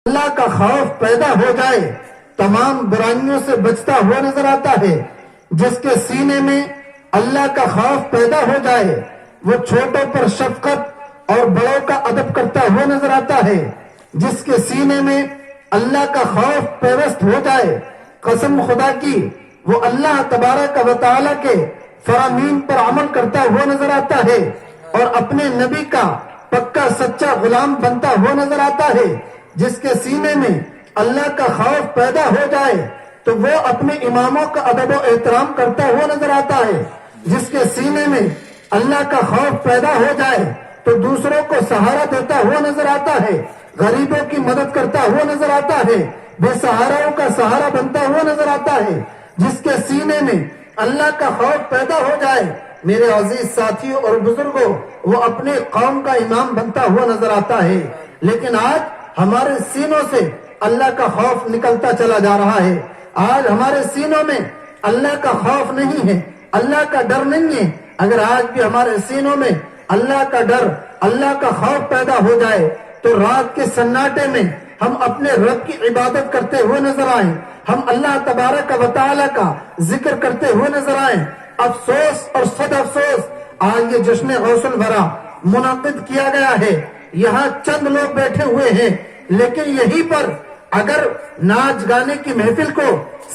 اللہ کا خوف پیدا ہو جائے تمام برائیوں سے بچتا ہوا نظر آتا ہے۔ جس کے سینے میں اللہ کا خوف پیدا ہو جائے وہ چھوٹوں پر شفقت اور بڑوں کا ادب کرتا ہوا نظر آتا ہے۔ جس کے سینے میں اللہ کا خوف پیوست ہو جائے قسم خدا کی وہ اللہ تبارک و تعالی کے فرامین پر عمل کرتا ہوا نظر آتا ہے اور اپنے نبی کا پکا سچا غلام بنتا ہوا نظر آتا ہے۔ جس کے سینے میں اللہ کا خوف پیدا ہو جائے تو وہ اپنے اماموں کا ادب و احترام کرتا ہوا نظر آتا ہے۔ جس کے سینے میں اللہ کا خوف پیدا ہو جائے تو دوسروں کو سہارا دیتا ہوا نظر آتا ہے، غریبوں کی مدد کرتا ہوا نظر آتا ہے، بے سہاراؤں کا سہارا بنتا ہوا نظر آتا ہے۔ جس کے سینے میں اللہ کا خوف پیدا ہو جائے میرے عزیز ساتھیوں اور بزرگوں وہ اپنے قوم کا امام بنتا ہوا نظر آتا ہے۔ لیکن آج ہمارے سینوں سے اللہ کا خوف نکلتا چلا جا رہا ہے۔ آج ہمارے سینوں میں اللہ کا خوف نہیں ہے، اللہ کا ڈر نہیں ہے۔ اگر آج بھی ہمارے سینوں میں اللہ کا ڈر، اللہ کا خوف پیدا ہو جائے تو رات کے سناٹے میں ہم اپنے رب کی عبادت کرتے ہوئے نظر آئیں، ہم اللہ تبارک و تعالی کا ذکر کرتے ہوئے نظر آئیں۔ افسوس اور صد افسوس آج یہ جشن غوث الورا منعقد کیا گیا ہے، یہاں چند لوگ بیٹھے ہوئے ہیں، لیکن یہیں پر اگر ناچ گانے کی محفل کو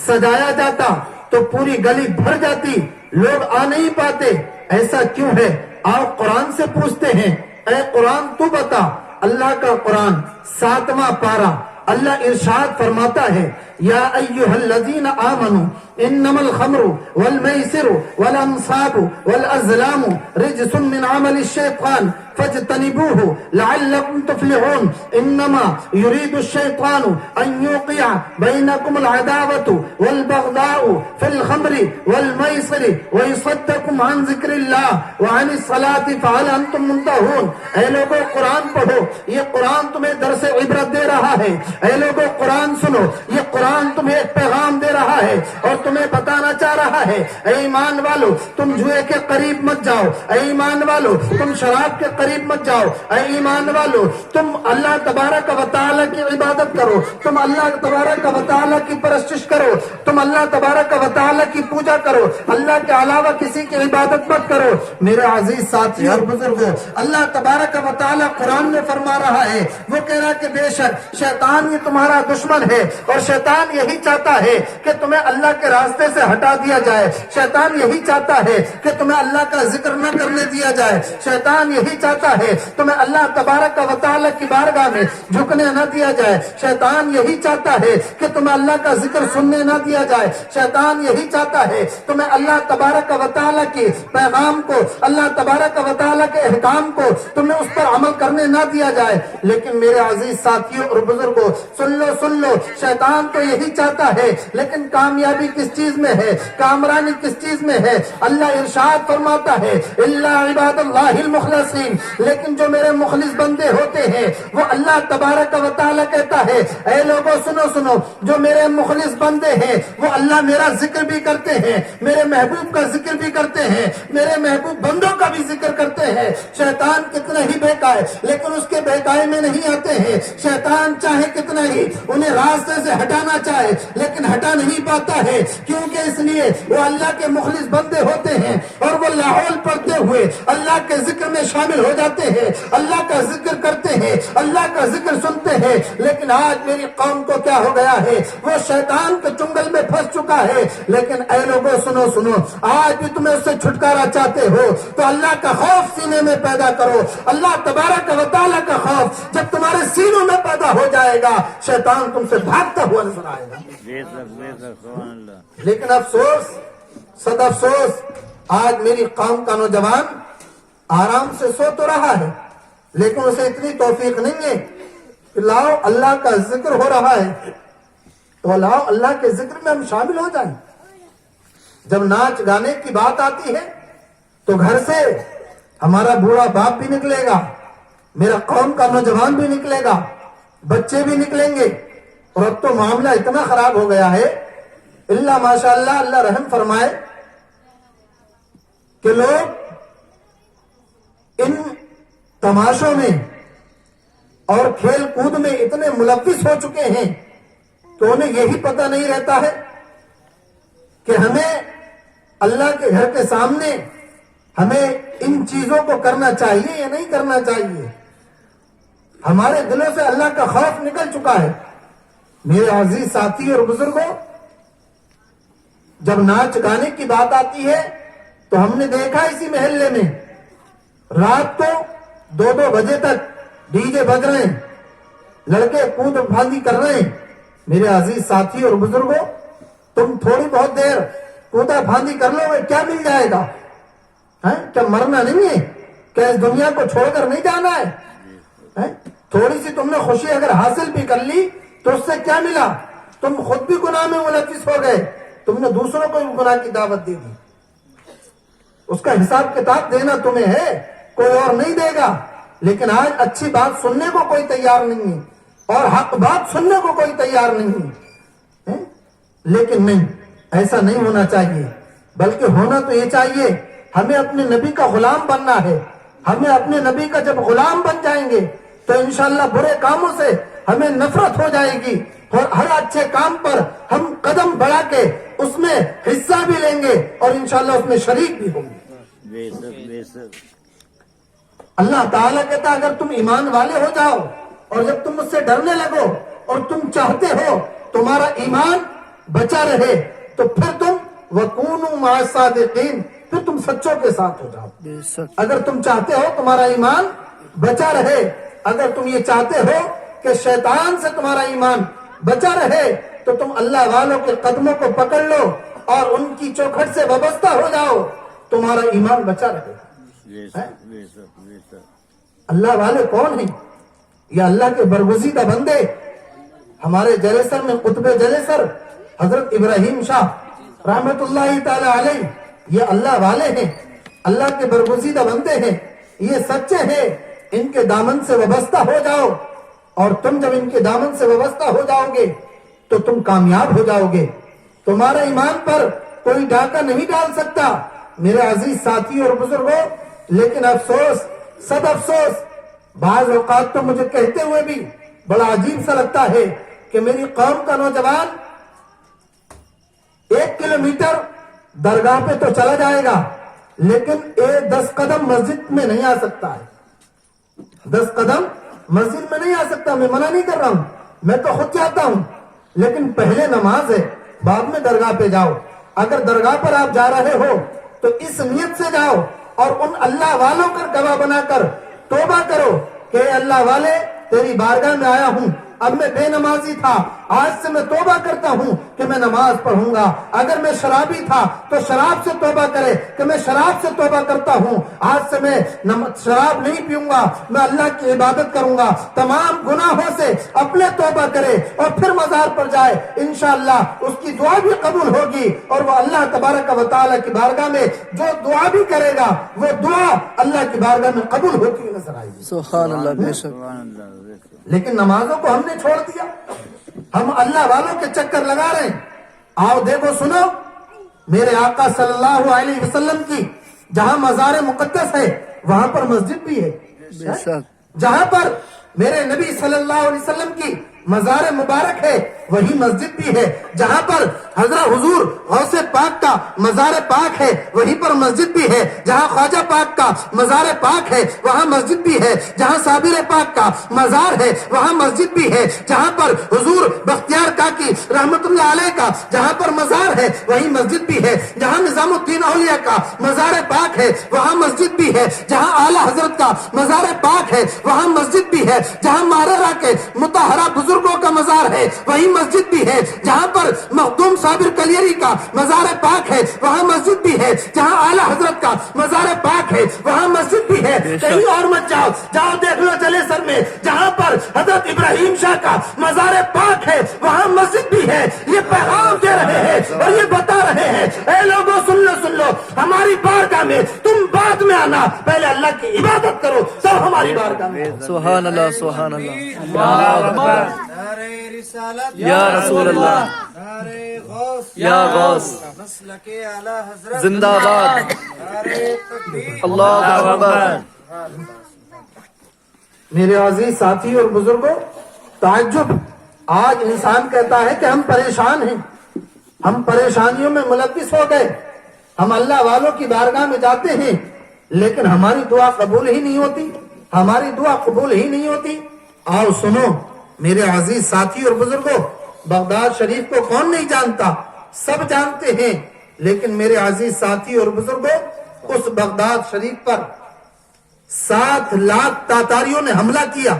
سجایا جاتا تو پوری گلی بھر جاتی، لوگ آ نہیں پاتے۔ ایسا کیوں ہے؟ آپ قرآن سے پوچھتے ہیں، اے قرآن تو بتا۔ اللہ کا قرآن 7واں پارہ اللہ ارشاد فرماتا ہے، یا ایھا الذین آمنوا انما الخمر والمیسر والانصاب والازلام رجس من عمل الشیطان فاجتنبوه لعلکم تفلحون انما يريد الشیطان ان یوقع بینکم العداوة والبغضاء في الخمر والمیسر ویصدکم عن ذکر اللہ وعن الصلاة فهل انتم منتهون۔ اے لوگو قرآن پڑھو، یہ قرآن تمہیں درس عبرت دے رہا ہے۔ اے لوگو قرآن سنو، یہ قرآن تمہیں ایک پیغام دے رہا ہے اور تمہیں بتانا چاہ رہا ہے، اے ایمان والو تم جوئے کے قریب مت جاؤ، اے ایمان والو تم شراب کے قریب مت جاؤ، اے ایمان والو تم اللہ تبارک و تعالی کی عبادت کرو، تم اللہ تبارک و تعالی کی پرستش کرو، تم اللہ تبارک و تعالی کی پوجا کرو، اللہ کے علاوہ کسی کی عبادت مت کرو۔ میرے عزیز ساتھی اور بزرگوں، اللہ تبارک و تعالی قرآن میں فرما رہا ہے، وہ کہہ رہا کہ بے شک شیطان یہ تمہارا دشمن ہے اور شیطان یہی چاہتا ہے کہ تمہیں اللہ کے راستے سے ہٹا دیا جائے، شیطان یہی چاہتا ہے کہ تمہیں اللہ کا ذکر نہ کرنے دیا جائے، شیطان یہی چاہتا ہے تمہیں اللہ تبارک و تعالی کی بارگاہ میں جھکنے نہ دیا جائے، شیطان یہی چاہتا ہے کہ تمہیں اللہ کا ذکر سننے نہ دیا جائے، شیطان یہی چاہتا ہے تمہیں اللہ تبارک و تعالی کی پیغام کو، اللہ تبارک و تعالی کے احکام کو تمہیں اس پر عمل کرنے نہ دیا جائے۔ لیکن میرے عزیز ساتھیوں اور بزرگوں سن لو، شیطان تو یہی چاہتا ہے، لیکن کامیابی کس چیز میں ہے، کامرانی کس چیز میں ہے؟ اللہ ارشاد فرماتا ہے، الا عباد اللہ المخلصین، لیکن جو میرے مخلص بندے ہوتے ہیں وہ اللہ تبارک و تعالی کہتا ہے، اے لوگوں سنو، جو میرے مخلص بندے ہیں وہ اللہ میرا ذکر بھی کرتے ہیں، میرے محبوب کا ذکر بھی کرتے ہیں، میرے محبوب بندوں کا بھی ذکر کرتے ہیں۔ شیطان کتنا ہی بہکائے لیکن اس کے بہکائی میں نہیں آتے ہیں، شیطان چاہے کتنا ہی انہیں راستے سے ہٹانا چاہے لیکن ہٹا نہیں پاتا ہے، کیونکہ اس لیے وہ اللہ کے مخلص بندے ہوتے ہیں اور وہ لاحول پڑھتے ہوئے اللہ کے ذکر میں شامل ہو جاتے ہیں، اللہ کا ذکر کرتے ہیں، اللہ کا ذکر سنتے ہیں۔ لیکن آج میری قوم کو کیا ہو گیا ہے؟ وہ شیطان کے چنگل میں پھنس چکا ہے۔ لیکن اے لوگوں سنو، آج بھی تمہیں اس سے چھٹکارا چاہتے ہو تو اللہ کا خوف سینے میں پیدا کرو، اللہ تبارک و تعالی کا خوف جب تمہارے سینوں میں پیدا ہو جائے گا شیطان تم سے بھاگتا ہوا نظر آئے گا۔ لیکن افسوس، صد افسوس، آج میری قوم کا نوجوان آرام سے سو تو رہا ہے لیکن اسے اتنی توفیق نہیں ہے کہ لاؤ اللہ کا ذکر ہو رہا ہے تو لاؤ اللہ کے ذکر میں ہم شامل ہو جائیں۔ جب ناچ گانے کی بات آتی ہے تو گھر سے ہمارا بوڑھا باپ بھی نکلے گا، میرا قوم کا نوجوان بھی نکلے گا، بچے بھی نکلیں گے، اور اب تو معاملہ اتنا خراب ہو گیا ہے، اللہ ماشاء اللہ، اللہ رحم فرمائے کہ لوگ ان تماشوں میں اور کھیل کود میں اتنے ملوث ہو چکے ہیں کہ انہیں یہی پتہ نہیں رہتا ہے کہ ہمیں اللہ کے گھر کے سامنے ہمیں ان چیزوں کو کرنا چاہیے یا نہیں کرنا چاہیے. ہمارے دلوں سے اللہ کا خوف نکل چکا ہے. میرے عزیز ساتھی اور بزرگوں، جب ناچ گانے کی بات آتی ہے تو ہم نے دیکھا اسی محلے میں رات کو 2-2 بجے تک ڈی جے بج رہے ہیں، لڑکے کود پھاندی کر رہے ہیں. میرے عزیز ساتھی اور بزرگوں، تم تھوڑی بہت دیر کودا پھاندی کر لو، کیا مل جائے گا؟ کیا مرنا نہیں ہے؟ کیا اس دنیا کو چھوڑ کر نہیں جانا ہے؟ تھوڑی سی تم نے خوشی اگر حاصل بھی کر لی تو اس سے کیا ملا؟ تم خود بھی گناہ میں ملوث ہو گئے، تم نے دوسروں کو بھی گناہ کی دعوت دے دی. اس کا حساب کتاب دینا تمہیں ہے، کوئی اور نہیں دے گا. لیکن آج اچھی بات سننے کو کوئی تیار نہیں ہے اور حق بات سننے کو کوئی تیار نہیں ہے. لیکن نہیں، ایسا نہیں ہونا چاہیے، بلکہ ہونا تو یہ چاہیے ہمیں اپنے نبی کا غلام بننا ہے. ہمیں اپنے نبی کا جب غلام بن جائیں گے تو انشاءاللہ برے کاموں سے ہمیں نفرت ہو جائے گی اور ہر اچھے کام پر ہم قدم بڑھا کے اس میں حصہ بھی لیں گے اور انشاءاللہ اس میں شریک بھی ہوں گے. اللہ تعالیٰ کہتا ہے اگر تم ایمان والے ہو جاؤ اور جب تم مجھ سے ڈرنے لگو اور تم چاہتے ہو تمہارا ایمان بچا رہے تو پھر تم وَكُونُوا مَعَ الصَّادِقِينَ، پھر تم سچوں کے ساتھ ہو جاؤ. اگر تم چاہتے ہو تمہارا ایمان بچا رہے، اگر تم یہ چاہتے ہو کہ شیطان سے تمہارا ایمان بچا رہے تو تم اللہ والوں کے قدموں کو پکڑ لو اور ان کی چوکھٹ سے وابستہ ہو جاؤ، تمہارا ایمان بچا رہے. اللہ والے کون ہیں؟ یہ اللہ کے برگزیدہ بندے. ہمارے جلیسر میں قطب جلیسر حضرت ابراہیم شاہ رحمت اللہ تعالی علیہ یہ اللہ والے ہیں، اللہ کے برگزیدہ بندے ہیں، یہ سچے ہیں. ان کے دامن سے وابستہ ہو جاؤ اور تم جب ان کے دامن سے وابستہ ہو جاؤ گے تو تم کامیاب ہو جاؤ گے. تمہارا ایمان پر کوئی ڈاکہ نہیں ڈال سکتا میرے عزیز ساتھی اور بزرگوں. لیکن افسوس، سب افسوس، بعض اوقات تو مجھے کہتے ہوئے بھی بڑا عجیب سا لگتا ہے کہ میری قوم کا نوجوان 1 کلومیٹر درگاہ پہ تو چلا جائے گا لیکن 10 قدم مسجد میں نہیں آ سکتا ہے. 10 قدم مسجد میں نہیں آ سکتا. میں منع نہیں کر رہا ہوں، میں تو خود چاہتا ہوں، لیکن پہلے نماز ہے، بعد میں درگاہ پہ جاؤ. اگر درگاہ پر آپ جا رہے ہو تو اس نیت سے جاؤ اور ان اللہ والوں کا گواہ بنا کر توبہ کرو کہ اے اللہ والے تیری بارگاہ میں آیا ہوں، اب میں بے نمازی تھا، آج سے میں توبہ کرتا ہوں کہ میں نماز پڑھوں گا. اگر میں شرابی تھا تو شراب سے توبہ کرے کہ میں شراب سے توبہ کرتا ہوں، آج سے میں شراب نہیں پیوں گا، میں اللہ کی عبادت کروں گا. تمام گناہوں سے اپنے توبہ کرے اور پھر مزار پر جائے، انشاءاللہ اس کی دعا بھی قبول ہوگی اور وہ اللہ تبارک و تعالیٰ کی بارگاہ میں جو دعا بھی کرے گا وہ دعا اللہ کی بارگاہ میں قبول ہوتی ہوئی نظر آئے گی. سبحان اللہ، بے شک. لیکن نمازوں کو ہم نے چھوڑ دیا، ہم اللہ والوں کے چکر لگا رہے ہیں. آؤ دیکھو سنو، میرے آقا صلی اللہ علیہ وسلم کی جہاں مزار مقدس ہے وہاں پر مسجد بھی ہے. بے شک. جہاں پر میرے نبی صلی اللہ علیہ وسلم کی مزار مبارک ہے وہی مسجد بھی ہے. جہاں پر حضرت حضور غوث پاک کا مزار پاک ہے وہیں پر مسجد بھی ہے. جہاں خواجہ پاک کا مزار پاک ہے وہاں مسجد بھی ہے. جہاں صابر پاک کا مزار ہے وہاں مسجد بھی ہے. جہاں پر حضور بختیار کاکی رحمت اللہ علیہ کا جہاں پر مزار ہے وہیں مسجد بھی ہے. جہاں نظام الدین اولیاء کا مزار پاک ہے وہاں مسجد بھی ہے. جہاں اعلیٰ حضرت کا مزار پاک ہے وہاں مسجد بھی ہے. جہاں ماررہ کے مطہرہ بزرگوں کا مزار ہے وہی مسجد بھی ہے. جہاں پر مخدوم صابر کلیری کا مزار پاک ہے وہاں مسجد بھی ہے. جہاں اعلیٰ حضرت کا مزار پاک ہے وہاں مسجد بھی ہے. کہیں اور مت جاؤ، جاؤ دیکھ لو جلیسر میں جہاں پر حضرت ابراہیم شاہ کا مزار پاک ہے وہاں مسجد بھی ہے. یہ پیغام دے رہے ہیں اور یہ بتا رہے ہیں اے لوگوں سن لو، ہماری بارگاہ میں تم بعد میں آنا، پہلے اللہ کی عبادت کرو تب ہماری بارگاہ میں. سبحان اللہ، سبحان اللہ. اللہ اکبر. یا رسول اللہ، یا غوث، زندہ باد. اللہ اکبر. میرے عزیز ساتھی اور بزرگوں، تعجب، آج انسان کہتا ہے کہ ہم پریشان ہیں، ہم پریشانیوں میں ملوث ہو گئے، ہم اللہ والوں کی بارگاہ میں جاتے ہیں لیکن ہماری دعا قبول ہی نہیں ہوتی، ہماری دعا قبول ہی نہیں ہوتی۔ آؤ سنو میرے عزیز ساتھی اور بزرگوں، بغداد شریف کو کون نہیں جانتا، سب جانتے ہیں، لیکن میرے عزیز ساتھی اور بزرگوں، اس بغداد شریف پر 7 لاکھ تاتاریوں نے حملہ کیا۔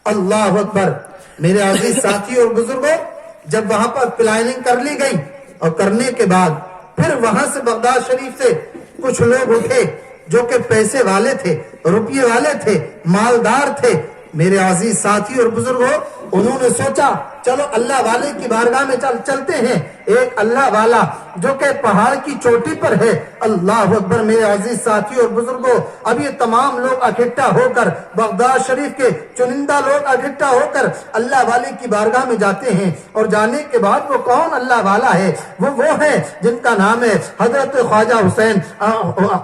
اللہ اکبر۔ میرے عزیز ساتھی اور بزرگوں، جب وہاں پر پلاننگ کر لی گئی اور کرنے کے بعد پھر وہاں سے بغداد شریف سے کچھ لوگ اٹھے جو کہ پیسے والے تھے، روپیے والے تھے، مالدار تھے۔ میرے عزیز ساتھی اور بزرگوں، انہوں نے سوچا چلو اللہ والے کی بارگاہ میں چلتے ہیں۔ ایک اللہ والا جو کہ پہاڑ کی چوٹی پر ہے، اللہ اکبر۔ میرے عزیز ساتھی اور بزرگوں، اب یہ تمام لوگ اکٹھا ہو کر، بغداد شریف کے چنندہ لوگ اکٹھا ہو کر اللہ والے کی بارگاہ میں جاتے ہیں، اور جانے کے بعد وہ کون اللہ والا ہے؟ وہ ہے جن کا نام ہے حضرت خواجہ حسین،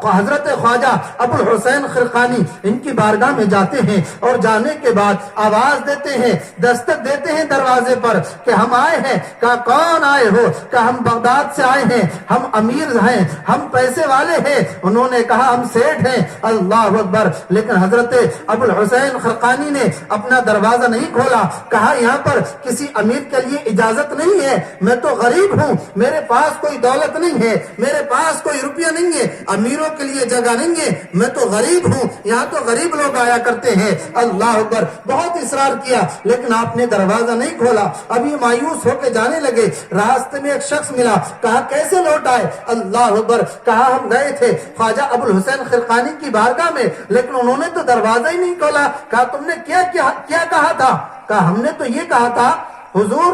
حضرت خواجہ ابو الحسین خرقانی۔ ان کی بارگاہ میں جاتے ہیں اور جانے کے بعد آواز دیتے ہیں، دستک دیتے ہیں دروازے پر کہ ہم آئے ہیں۔ کہا کون آئے ہو؟ کہا ہم بغداد سے آئے ہیں، ہم امیر ہیں، ہم پیسے والے ہیں۔ انہوں نے کہا ہم سیٹھ ہیں۔ اللہ اکبر۔ لیکن حضرت ابو الحسین خرقانی نے اپنا دروازہ نہیں کھولا، کہا یہاں پر کسی امیر کے لیے اجازت نہیں ہے، میں تو غریب ہوں، میرے پاس کوئی دولت نہیں ہے، میرے پاس کوئی روپیہ نہیں ہے، امیروں کے لیے جگہ نہیں ہے، میں تو غریب ہوں، یہاں تو غریب لوگ آیا کرتے ہیں۔ اللہ اکبر۔ بہت اصرار کیا لیکن آپ نے دروازہ نہیں کھولا۔ اب یہ مایوس ہو کے جانے لگے۔ راستے میں ایک شخص ملا، کہا کیسے لوٹ آئے؟ اللہ اکبر۔ کہا ہم گئے تھے خواجہ ابو الحسین خرقانی کی بارگاہ میں لیکن انہوں نے تو دروازہ ہی نہیں کھولا۔ کہا تم نے کیا کہا تھا؟ کہا ہم نے تو یہ کہا تھا حضور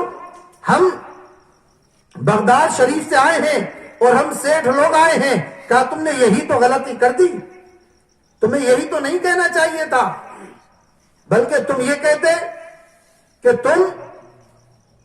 ہم بغداد شریف سے آئے ہیں اور ہم سیٹھ لوگ آئے ہیں۔ کہا تم نے یہی تو غلطی کر دی، تمہیں یہی تو نہیں کہنا چاہیے تھا، بلکہ تم یہ کہتے کہ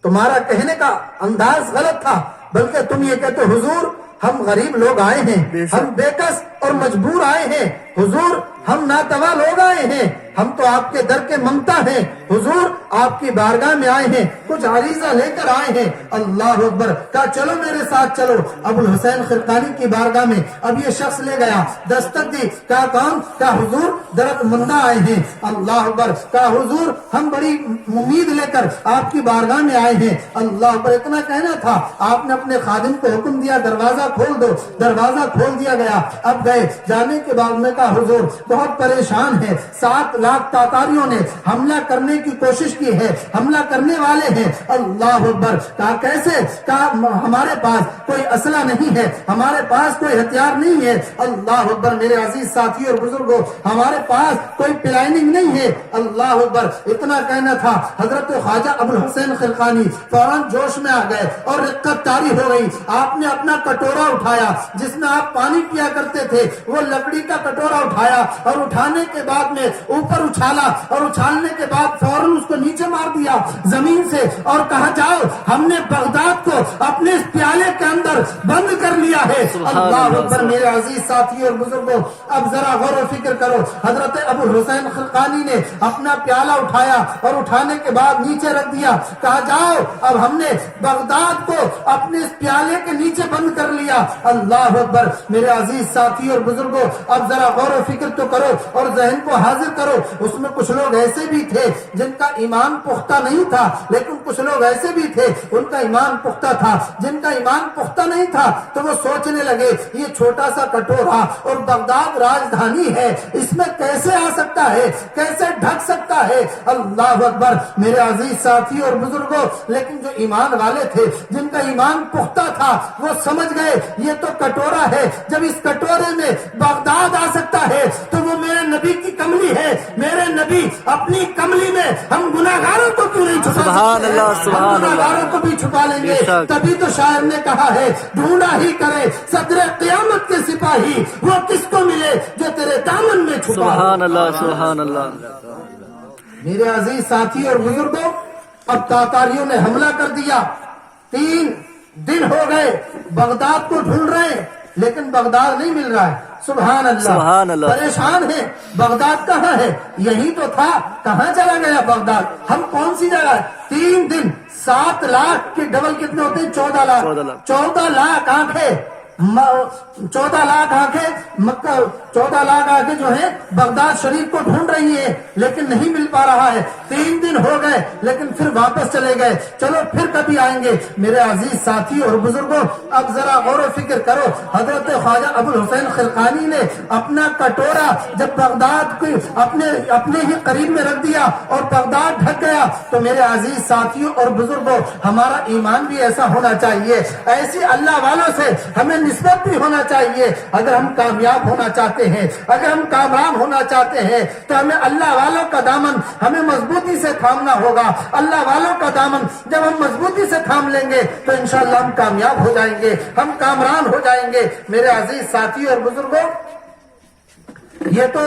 تمہارا کہنے کا انداز غلط تھا، بلکہ تم یہ کہتے حضور ہم غریب لوگ آئے ہیں، ہم بے کس اور مجبور آئے ہیں، حضور ہم ناتوا لوگ آئے ہیں، ہم تو آپ کے در کے منگتا ہیں، حضور آپ کی بارگاہ میں آئے ہیں، کچھ عریضہ لے کر آئے ہیں۔ اللہ اکبر۔ کہا چلو میرے ساتھ چلو ابو الحسین خرقانی کی بارگاہ میں۔ اب یہ شخص لے گیا، دستک دی۔ کہا کون؟ کہا حضور درد مندہ آئے ہیں۔ اللہ اکبر۔ کہا حضور ہم بڑی امید لے کر آپ کی بارگاہ میں آئے ہیں۔ اللہ اکبر۔ اتنا کہنا تھا، آپ نے اپنے خادم کو حکم دیا دروازہ کھول دو، دروازہ کھول دیا گیا۔ اب گئے، جانے کے بعد میں کہا حضور بہت پریشان ہے، 7 لاکھ تاتاریوں نے حملہ کرنے کی کوشش کی ہے، حملہ کرنے والے ہیں۔ اللہ اکبر۔ کہا کیسے؟ کہا ہمارے پاس کوئی اسلحہ نہیں ہے، ہمارے پاس کوئی ہتھیار نہیں ہے۔ اللہ اکبر۔ میرے عزیز ساتھی اور بزرگوں، ہمارے پاس کوئی پلاننگ نہیں ہے۔ اللہ اکبر۔ اتنا کہنا تھا، حضرت خواجہ ابو الحسین خرقانی فوراً جوش میں آ گئے اور رقت طاری ہو گئی۔ آپ نے اپنا کٹورا اٹھایا جس میں آپ پانی پیا کرتے تھے، وہ لکڑی کا کٹورا اٹھایا اور اٹھانے کے بعد میں اوپر اچھالا اور اچھالنے کے بعد فوراً اس کو نیچے مار دیا زمین سے اور کہا جاؤ ہم نے بغداد کو اپنے اس پیالے کے اندر بند کر لیا ہے۔ اللہ اکبر۔ میرے عزیز ساتھی اور بزرگوں، اب ذرا غور و فکر کرو۔ حضرت ابو الحسین خرقانی نے اپنا پیالہ اٹھایا اور اٹھانے کے بعد نیچے رکھ دیا، کہا جاؤ اب ہم نے بغداد کو اپنے اس پیالے کے نیچے بند کر لیا۔ اللہ اکبر۔ میرے عزیز ساتھی اور بزرگوں، اب ذرا غور و فکر تو کرو اور ذہن کو حاضر کرو۔ اس میں کچھ لوگ ایسے بھی تھے جن کا ایمان پختہ نہیں تھا، لیکن کچھ لوگ ایسے بھی تھے ان کا ایمان پختہ تھا۔ جن کا ایمان پختہ نہیں تھا تو وہ سوچنے لگے یہ چھوٹا سا کٹورا اور بغداد راجدھانی ہے، اس میں کیسے آ سکتا ہے، کیسے ڈھک سکتا ہے۔ اللہ اکبر۔ میرے عزیز ساتھی اور بزرگوں، لیکن جو ایمان والے تھے، جن کا ایمان پختہ تھا، وہ سمجھ گئے یہ تو کٹورا ہے، جب اس کٹورے میں بغداد آ سکتا ہے تو وہ میرے نبی کی کملی ہے۔ میرے نبی اپنی کملی میں ہم گناہگاروں کو کیوں نہیں چھپا سبحان سکتے؟ اللہ، سبحان ہم اللہ۔ گناہگاروں کو بھی چھپا لیں گے۔ تبھی تو شاعر نے کہا ہے ڈھونڈا ہی کرے صدر قیامت کے سپاہی، وہ کس کو ملے جو تیرے دامن میں چھپا ہو۔ سبحان اللہ، سبحان اللہ۔ میرے عزیز ساتھی اور بزرگوں، اب تاتاریوں نے حملہ کر دیا۔ 3 دن ہو گئے بغداد کو ڈھونڈ رہے ہیں لیکن بغداد نہیں مل رہا ہے۔ سبحان سبحان اللہ، اللہ۔ پریشان ہے، بغداد کہاں ہے؟ یہی تو تھا، کہاں چلا گیا بغداد؟ ہم کون سی جگہ؟ 3 دن 7 لاکھ کے ڈبل کتنے ہوتے ہیں؟ 14 لاکھ 14 لاکھ آنکھیں 14 لاکھ آنکھیں مکہ 14 لاکھ آنکھیں جو ہیں بغداد شریف کو ڈھونڈ رہی ہیں، لیکن نہیں مل پا رہا ہے۔ 3 دن ہو گئے لیکن پھر واپس چلے گئے، چلو پھر کبھی آئیں گے۔ میرے عزیز ساتھی اور بزرگوں، اب ذرا غور و فکر کرو، حضرت خواجہ ابو الحسین خرقانی نے اپنا کٹورا جب بغداد کو اپنے ہی قریب میں رکھ دیا اور بغداد ڈھک گیا، تو میرے عزیز ساتھیوں اور بزرگوں، ہمارا ایمان بھی ایسا ہونا چاہیے، ایسی اللہ والوں سے ہمیں نسبت بھی ہونا چاہیے۔ اگر ہم کامیاب ہونا چاہتے ہیں، اگر ہم کامران ہونا چاہتے ہیں، تو ہمیں اللہ والوں کا دامن ہمیں مضبوطی سے تھامنا ہوگا۔ اللہ والوں کا دامن جب ہم مضبوطی سے تھام لیں گے تو انشاءاللہ ہم کامیاب ہو جائیں گے، ہم کامران ہو جائیں گے۔ میرے عزیز ساتھی اور بزرگوں، یہ تو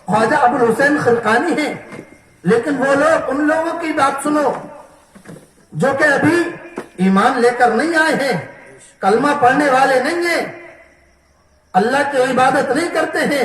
خواجہ ابو الحسین خرقانی ہیں، لیکن وہ لوگ، ان لوگوں کی بات سنو جو کہ ابھی ایمان لے کر نہیں آئے ہیں، کلمہ پڑھنے والے نہیں ہیں، اللہ کی عبادت نہیں کرتے ہیں،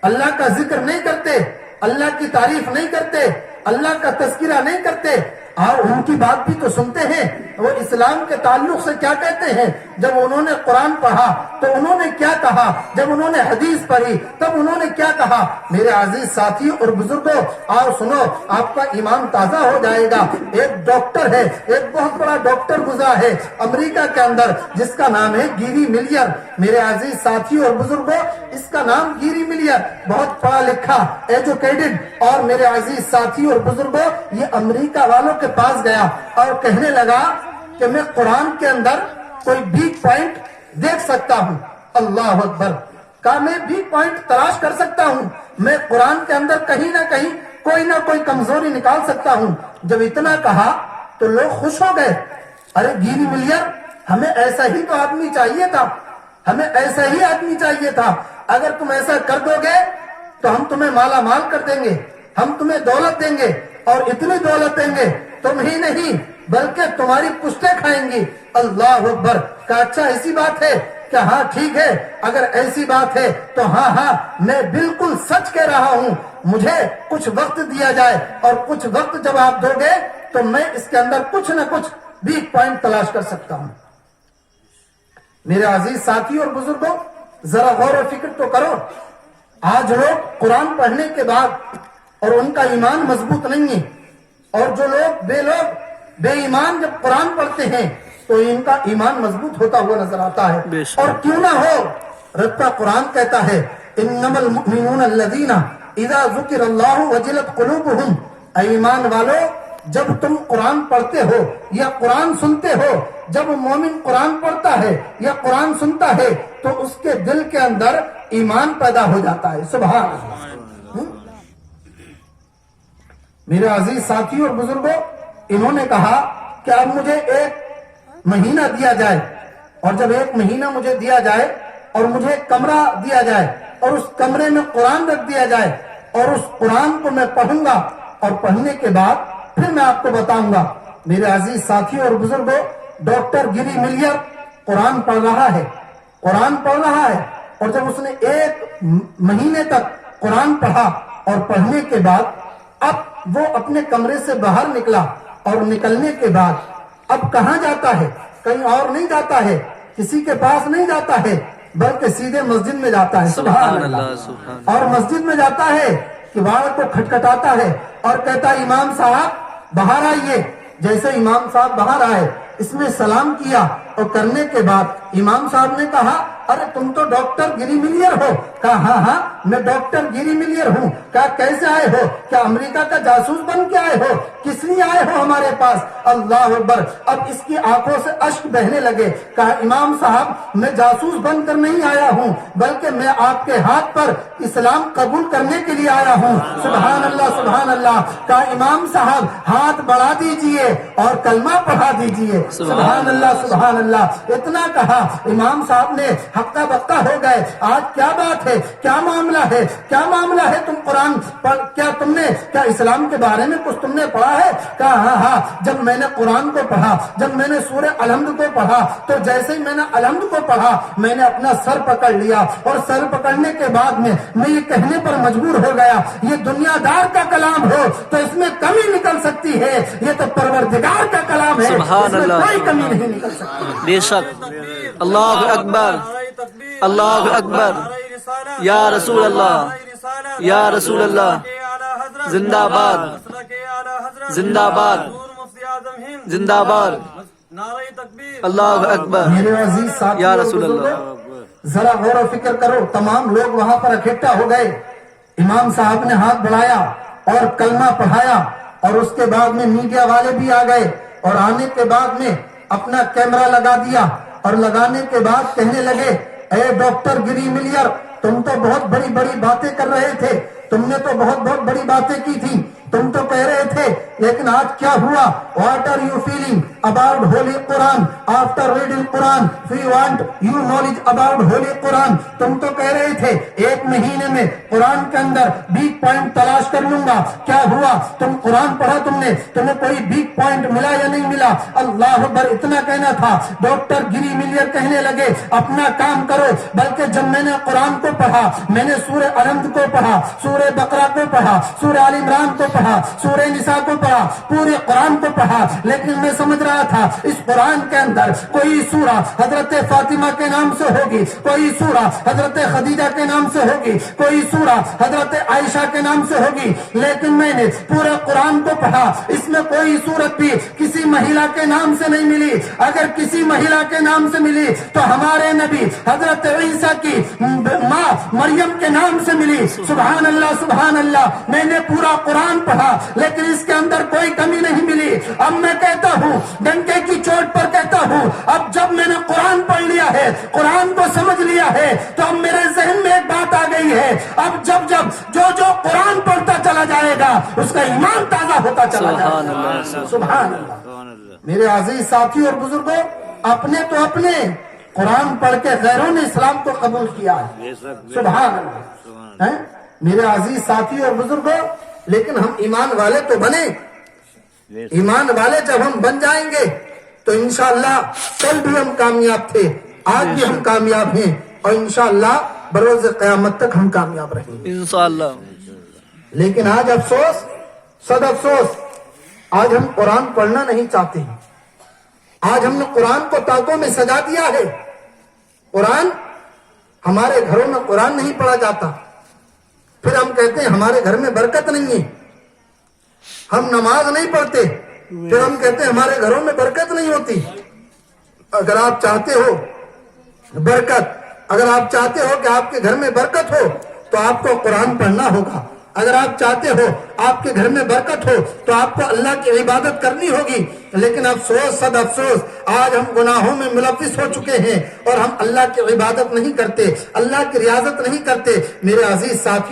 اللہ کا ذکر نہیں کرتے، اللہ کی تعریف نہیں کرتے، اللہ کا تذکرہ نہیں کرتے، اور ان کی بات بھی تو سنتے ہیں۔ وہ اسلام کے تعلق سے کیا کہتے ہیں؟ جب انہوں نے قرآن پڑھا تو انہوں نے کیا کہا؟ جب انہوں نے حدیث پڑھی تب انہوں نے کیا کہا؟ میرے عزیز ساتھیوں اور بزرگوں، اور سنو، آپ کا ایمان تازہ ہو جائے گا۔ ایک ڈاکٹر ہے، ایک بہت بڑا ڈاکٹر گزرا ہے امریکہ کے اندر، جس کا نام ہے گیری ملیئر۔ میرے عزیز ساتھیوں اور بزرگوں، اس کا نام گیری ملیئر، بہت پڑھا لکھا، ایجوکیٹڈ، اور میرے عزیز ساتھیوں اور بزرگوں، یہ امریکہ والوں کے پاس گیا اور کہنے لگا کہ میں قرآن کے اندر کوئی ویک پوائنٹ دیکھ سکتا ہوں۔ اللہ اکبر! کہا میں ویک پوائنٹ تلاش کر سکتا ہوں، میں قرآن کے اندر کہیں نہ کوئی کمزوری نکال سکتا ہوں۔ جب اتنا کہا تو لوگ خوش ہو گئے، ارے گیری ملیئر، ہمیں ایسا ہی تو آدمی چاہیے تھا، ہمیں ایسا ہی آدمی چاہیے تھا۔ اگر تم ایسا کر دو گے تو ہم تمہیں مالا مال کر دیں گے، ہم تمہیں دولت دیں گے، اور اتنی دولت دیں گے تم ہی نہیں بلکہ تمہاری پشتیں کھائیں گی۔ اللہ اکبر! کہ اچھا ایسی بات ہے کہ ہاں ٹھیک ہے، اگر ایسی بات ہے تو ہاں میں بالکل سچ کہہ رہا ہوں، مجھے کچھ وقت دیا جائے، اور کچھ وقت جب آپ دو گے تو میں اس کے اندر کچھ نہ کچھ ویک پوائنٹ تلاش کر سکتا ہوں۔ میرے عزیز ساتھی اور بزرگوں، ذرا غور و فکر تو کرو، آج لوگ قرآن پڑھنے کے بعد اور ان کا ایمان مضبوط نہیں ہے، اور جو لوگ بے ایمان جب قرآن پڑھتے ہیں تو ان کا ایمان مضبوط ہوتا ہوا نظر آتا ہے۔ اور کیوں نہ ہو، رب کا قرآن کہتا ہے انما المؤمنون الذین اذا ذکر اللہ وجلت قلوبہم، اے ایمان والو، جب تم قرآن پڑھتے ہو یا قرآن سنتے ہو، جب مومن قرآن پڑھتا ہے یا قرآن سنتا ہے تو اس کے دل کے اندر ایمان پیدا ہو جاتا ہے۔ سبحان اللہ! میرے عزیز ساتھیوں اور بزرگوں، انہوں نے کہا کہ اب مجھے 1 مہینہ دیا جائے، اور جب 1 مہینہ مجھے دیا جائے اور مجھے ایک کمرہ دیا جائے اور اس کمرے میں قرآن رکھ دیا جائے اور اس قرآن کو میں پڑھوں گا، اور پڑھنے کے بعد پھر میں آپ کو بتاؤں گا۔ میرے عزیز ساتھیوں اور بزرگوں، ڈاکٹر گیری ملیئر قرآن پڑھ رہا ہے، اور جب اس نے 1 مہینے تک قرآن پڑھا اور پڑھنے کے بعد اب وہ اپنے کمرے سے باہر نکلا، اور نکلنے کے بعد اب کہاں جاتا ہے؟ کہیں اور نہیں جاتا ہے، کسی کے پاس نہیں جاتا ہے، بلکہ سیدھے مسجد میں جاتا ہے۔ سبحان اللہ! اور مسجد میں جاتا ہے، کباڑ کو کھٹکھٹاتا ہے اور کہتا ہے امام صاحب باہر آئیے۔ جیسے امام صاحب باہر آئے، اس نے سلام کیا، اور کرنے کے بعد امام صاحب نے کہا ارے تم تو ڈاکٹر گیری ملیئر ہو؟ کہا ہاں میں ڈاکٹر گیری ملیئر ہوں۔ کہا کیسے آئے ہو؟ کیا امریکہ کا جاسوس بن کے آئے ہو؟ کس لیے آئے ہو ہمارے پاس؟ اللہ اکبر! اب اس کی آنکھوں سے اشک بہنے لگے۔ کہا امام صاحب میں جاسوس بن کر نہیں آیا ہوں، بلکہ میں آپ کے ہاتھ پر اسلام قبول کرنے کے لیے آیا ہوں۔ سبحان اللہ! سبحان اللہ! کہا امام صاحب ہاتھ بڑھا دیجئے اور کلمہ پڑھا دیجئے۔ سبحان اللہ! سبحان اللہ! اتنا کہا، امام صاحب نے ہکا بکا ہو گئے. آج کیا بات ہے, کیا معاملہ ہے, کیا معاملہ ہے؟ تم قرآن کیا تم نے کیا اسلام کے بارے میں کچھ تم نے پڑھا ہے؟ کہا ہاں ہاں, جب میں نے قرآن کو پڑھا, جب میں نے سورہ الحمد کو پڑھا, تو جیسے ہی میں نے الحمد کو پڑھا میں نے اپنا سر پکڑ لیا, اور سر پکڑنے کے بعد میں یہ کہنے پر مجبور ہو گیا, یہ دنیا دار کا کلام ہو تو اس میں کمی نکل سکتی ہے, یہ تو پروردگار کا کلام ہے, سبحان اس میں اللہ. کوئی کمی نہیں نکل سکتی. بے شک. اللہ اکبر, اللہ اکبر. یا رسول اللہ, یا رسول اللہ. زندہ باد, زندہ باد, زندہ باد. اللہ اکبر. میرے عزیز ساتھیو, یا رسول اللہ. ذرا غور و فکر کرو. تمام لوگ وہاں پر اکٹھا ہو گئے. امام صاحب نے ہاتھ بڑھایا اور کلمہ پڑھایا, اور اس کے بعد میں میڈیا والے بھی آ گئے, اور آنے کے بعد میں اپنا کیمرہ لگا دیا, اور لگانے کے بعد کہنے لگے, اے ڈاکٹر گری ملیئر, تم تو بہت بڑی بڑی باتیں کر رہے تھے, تم نے تو بہت بہت بڑی باتیں کی تھی, تم تو کہہ رہے تھے, لیکن آج کیا ہوا؟ What are you feeling about Holy Quran after reading Quran? We want you knowledge about Holy Quran. تم تو کہہ رہے تھے ایک مہینے میں قرآن کے اندر ویک پوائنٹ تلاش کر لوں گا, کیا ہوا؟ تم قرآن پڑھا, تم نے, تمہیں کوئی ویک پوائنٹ ملا یا نہیں ملا؟ اللہ اکبر. اتنا کہنا تھا. ڈاکٹر گری ملیئر کہنے لگے, اپنا کام کرو, بلکہ جب میں نے قرآن کو پڑھا, میں نے سورہ الحمد کو پڑھا, سورہ بقرہ کو پڑھا, سورہ آل عمران کو پڑھا, سورہ نساء کو پڑھا, پورے قرآن کو پڑھا, لیکن میں سمجھ رہا تھا اس قرآن کے اندر کوئی سورہ حضرت فاطمہ کے نام سے ہوگی, کوئی سورہ حضرت خدیجہ کے نام سے ہوگی, کوئی سورہ حضرت عائشہ کے نام سے ہوگی, لیکن میں نے پورے قرآن کو پڑھا, اس میں کوئی سورت بھی کسی مہیلا کے نام سے نہیں ملی. اگر کسی مہیلا کے نام سے ملی تو ہمارے نبی حضرت عیسیٰ کی ماں مریم کے نام سے ملی. سبحان اللہ, سبحان اللہ. میں نے پورا قرآن پڑھا, لیکن اس کے اندر کوئی کمی نہیں ملی. اب میں کہتا ہوں, ڈنکے کی چوٹ پر کہتا ہوں, اب جب میں نے قرآن پڑھ لیا ہے, قرآن کو سمجھ لیا ہے, تو اب میرے ذہن میں ایک بات آ گئی ہے, اب جب جو قرآن پڑھتا چلا جائے گا اس کا ایمان تازہ ہوتا چلا جائے گا. سبحان اللہ. میرے عزیز ساتھی اور بزرگوں, اپنے تو اپنے قرآن پڑھ کے غیروں نے اسلام کو قبول کیا ہے. سبحان اللہ. میرے عزیز ساتھی اور بزرگوں, لیکن ہم ایمان والے تو بنے. ایمان والے جب ہم بن جائیں گے تو انشاءاللہ کل بھی ہم کامیاب تھے, آج بھی ہم کامیاب ہیں, اور انشاءاللہ بروز قیامت تک ہم کامیاب رہیں گے انشاءاللہ. لیکن آج افسوس, صد افسوس, آج ہم قرآن پڑھنا نہیں چاہتے ہیں. آج ہم نے قرآن کو تاکوں میں سجا دیا ہے. قرآن, ہمارے گھروں میں قرآن نہیں پڑھا جاتا. پھر ہم کہتے ہیں ہمارے گھر میں برکت نہیں ہے. ہم نماز نہیں پڑھتے, پھر ہم کہتے ہیں ہمارے گھروں میں برکت نہیں ہوتی. اگر آپ چاہتے ہو برکت, اگر آپ چاہتے ہو کہ آپ کے گھر میں برکت ہو تو آپ کو قرآن پڑھنا ہوگا. اگر آپ چاہتے ہو آپ کے گھر میں برکت ہو تو آپ کو اللہ کی عبادت کرنی ہوگی. لیکن افسوس, صد افسوس, آج ہم گناہوں میں ملوث ہو چکے ہیں اور ہم اللہ کی عبادت نہیں کرتے, اللہ کی ریاضت نہیں کرتے. میرے عزیز ساتھی